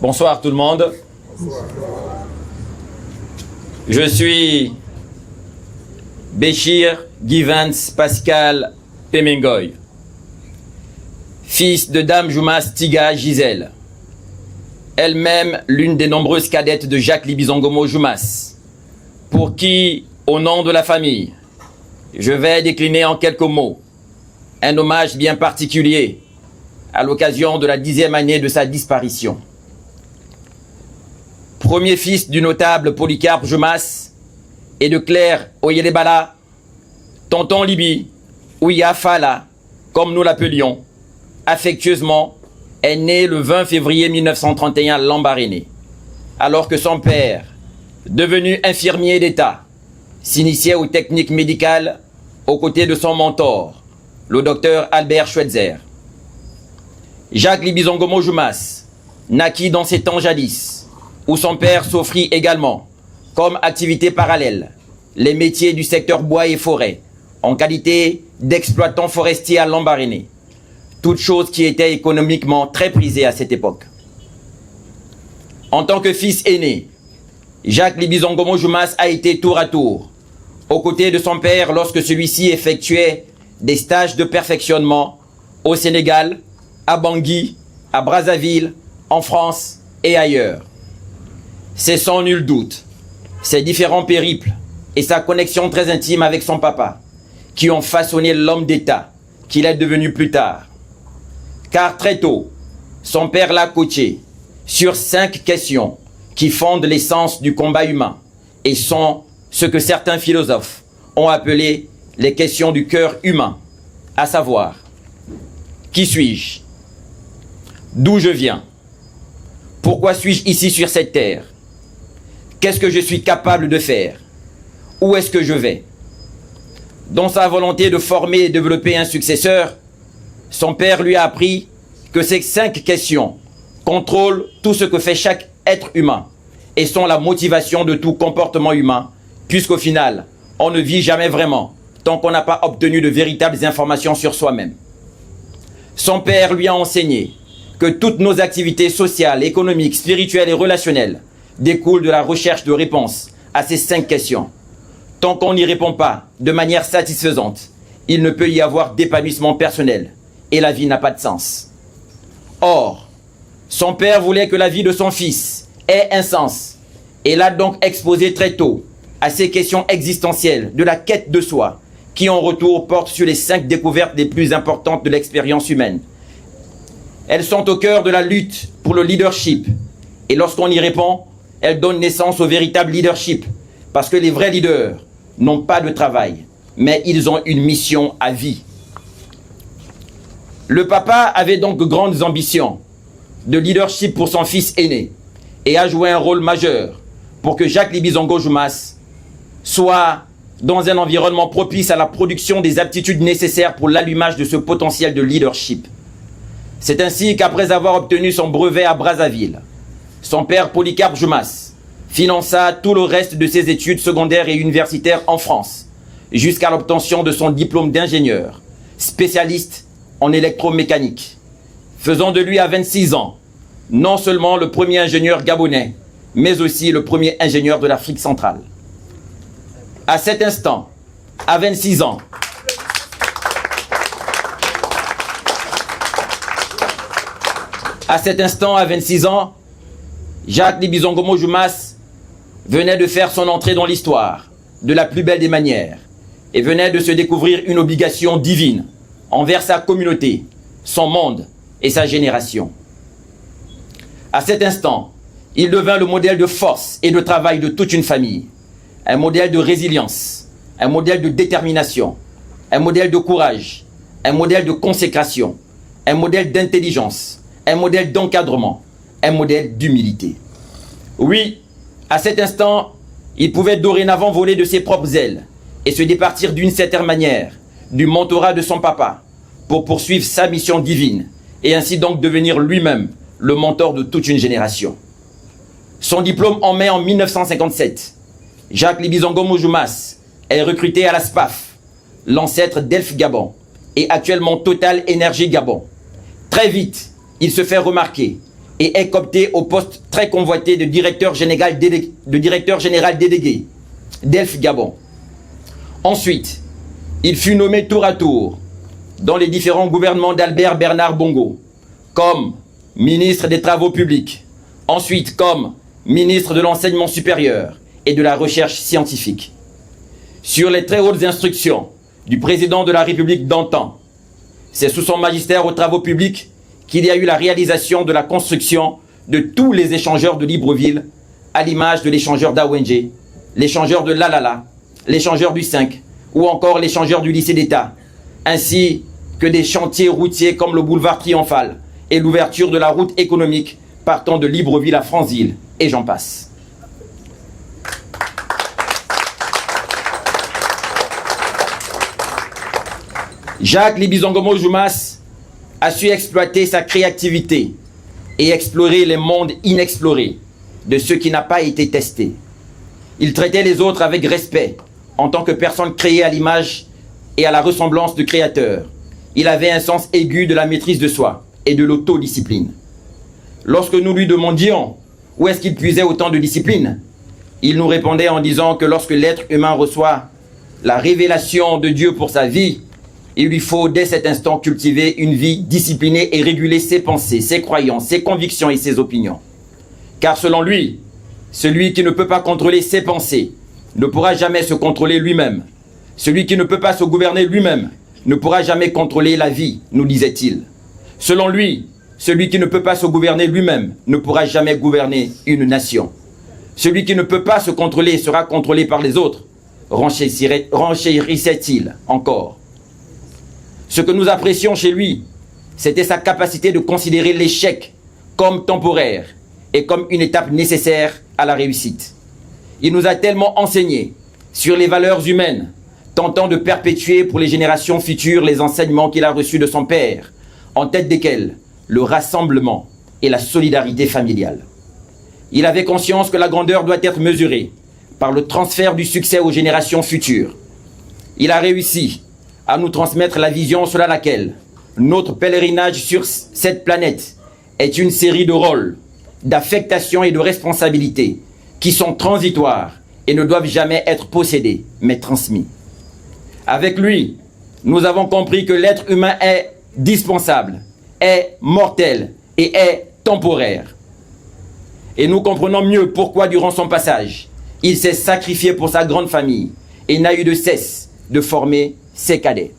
Bonsoir tout le monde. Je suis Béchir Givens Pascal Pemengoy, fils de Dame Joumas Tiga Gisèle, elle-même l'une des nombreuses cadettes de Jacques Libizongomo Joumas, pour qui, au nom de la famille, je vais décliner en quelques mots un hommage bien particulier à l'occasion de la 10e année de sa disparition. Premier fils du notable Polycarpe Joumas et de Claire Oyelebala, tonton Libi, Ouya Fala, comme nous l'appelions, affectueusement, est né le 20 février 1931 à Lambaréné, alors que son père, devenu infirmier d'État, s'initiait aux techniques médicales aux côtés de son mentor, le docteur Albert Schweitzer. Jacques Libizongomo Joumas naquit dans ces temps jadis, où son père s'offrit également, comme activité parallèle, les métiers du secteur bois et forêt, en qualité d'exploitant forestier à Lambaréné, toute chose qui était économiquement très prisée à cette époque. En tant que fils aîné, Jacques Libizongomo Joumas a été tour à tour, aux côtés de son père lorsque celui-ci effectuait des stages de perfectionnement au Sénégal, à Bangui, à Brazzaville, en France et ailleurs. C'est sans nul doute ces différents périples et sa connexion très intime avec son papa qui ont façonné l'homme d'État qu'il est devenu plus tard. Car très tôt, son père l'a coaché sur 5 questions qui fondent l'essence du combat humain et sont ce que certains philosophes ont appelé les questions du cœur humain, à savoir: qui suis-je? D'où je viens? Pourquoi suis-je ici sur cette terre? Qu'est-ce que je suis capable de faire? Où est-ce que je vais? Dans sa volonté de former et développer un successeur, son père lui a appris que ces 5 questions contrôlent tout ce que fait chaque être humain et sont la motivation de tout comportement humain, puisqu'au final, on ne vit jamais vraiment tant qu'on n'a pas obtenu de véritables informations sur soi-même. Son père lui a enseigné que toutes nos activités sociales, économiques, spirituelles et relationnelles découlent de la recherche de réponses à ces 5 questions. Tant qu'on n'y répond pas de manière satisfaisante, il ne peut y avoir d'épanouissement personnel et la vie n'a pas de sens. Or, son père voulait que la vie de son fils ait un sens et l'a donc exposé très tôt à ces questions existentielles de la quête de soi qui en retour portent sur les 5 découvertes les plus importantes de l'expérience humaine. Elles sont au cœur de la lutte pour le leadership et lorsqu'on y répond, elles donnent naissance au véritable leadership parce que les vrais leaders n'ont pas de travail, mais ils ont une mission à vie. Le papa avait donc de grandes ambitions de leadership pour son fils aîné et a joué un rôle majeur pour que Jacques Libizongo Joumas soit dans un environnement propice à la production des aptitudes nécessaires pour l'allumage de ce potentiel de leadership. C'est ainsi qu'après avoir obtenu son brevet à Brazzaville, son père Polycarpe Joumas finança tout le reste de ses études secondaires et universitaires en France, jusqu'à l'obtention de son diplôme d'ingénieur, spécialiste en électromécanique, faisant de lui à 26 ans, non seulement le premier ingénieur gabonais, mais aussi le premier ingénieur de l'Afrique centrale. À cet instant, à 26 ans, Jacques Libizongomo Joumas venait de faire son entrée dans l'histoire de la plus belle des manières et venait de se découvrir une obligation divine envers sa communauté, son monde et sa génération. À cet instant, il devint le modèle de force et de travail de toute une famille, un modèle de résilience, un modèle de détermination, un modèle de courage, un modèle de consécration, un modèle d'intelligence, un modèle d'encadrement, un modèle d'humilité. Oui, à cet instant, il pouvait dorénavant voler de ses propres ailes et se départir d'une certaine manière du mentorat de son papa pour poursuivre sa mission divine et ainsi donc devenir lui-même le mentor de toute une génération. Son diplôme en mai en 1957, Jacques Libizongomo Joumas est recruté à la SPAF, l'ancêtre d'Elf Gabon, et actuellement Total Énergie Gabon. Très vite, il se fait remarquer et est coopté au poste très convoité de directeur général délégué d'Elf Gabon. Ensuite, il fut nommé tour à tour dans les différents gouvernements d'Albert Bernard Bongo, comme ministre des Travaux publics, ensuite comme ministre de l'Enseignement supérieur et de la Recherche scientifique. Sur les très hautes instructions du président de la République d'antan, c'est sous son magistère aux Travaux publics qu'il y a eu la réalisation de la construction de tous les échangeurs de Libreville, à l'image de l'échangeur d'Awenge, l'échangeur de Lalala, l'échangeur du 5 ou encore l'échangeur du lycée d'État, ainsi que des chantiers routiers comme le boulevard Triomphal et l'ouverture de la route économique partant de Libreville à Franzille, et j'en passe. Jacques Libizongomo Joumas a su exploiter sa créativité et explorer les mondes inexplorés de ce qui n'a pas été testé. Il traitait les autres avec respect en tant que personne créée à l'image et à la ressemblance du Créateur. Il avait un sens aigu de la maîtrise de soi et de l'autodiscipline. Lorsque nous lui demandions où est-ce qu'il puisait autant de discipline, il nous répondait en disant que lorsque l'être humain reçoit la révélation de Dieu pour sa vie, il lui faut dès cet instant cultiver une vie disciplinée et réguler ses pensées, ses croyances, ses convictions et ses opinions. Car selon lui, celui qui ne peut pas contrôler ses pensées ne pourra jamais se contrôler lui-même. Celui qui ne peut pas se gouverner lui-même ne pourra jamais contrôler la vie, nous disait-il. Selon lui, celui qui ne peut pas se gouverner lui-même ne pourra jamais gouverner une nation. Celui qui ne peut pas se contrôler sera contrôlé par les autres, renchérissait-il encore. Ce que nous apprécions chez lui, c'était sa capacité de considérer l'échec comme temporaire et comme une étape nécessaire à la réussite. Il nous a tellement enseigné sur les valeurs humaines, tentant de perpétuer pour les générations futures les enseignements qu'il a reçus de son père, en tête desquels le rassemblement et la solidarité familiale. Il avait conscience que la grandeur doit être mesurée par le transfert du succès aux générations futures. Il a réussi à nous transmettre la vision selon laquelle notre pèlerinage sur cette planète est une série de rôles, d'affectations et de responsabilités qui sont transitoires et ne doivent jamais être possédés, mais transmis. Avec lui, nous avons compris que l'être humain est dispensable, est mortel et est temporaire. Et nous comprenons mieux pourquoi, durant son passage, il s'est sacrifié pour sa grande famille et n'a eu de cesse de former ses cadets.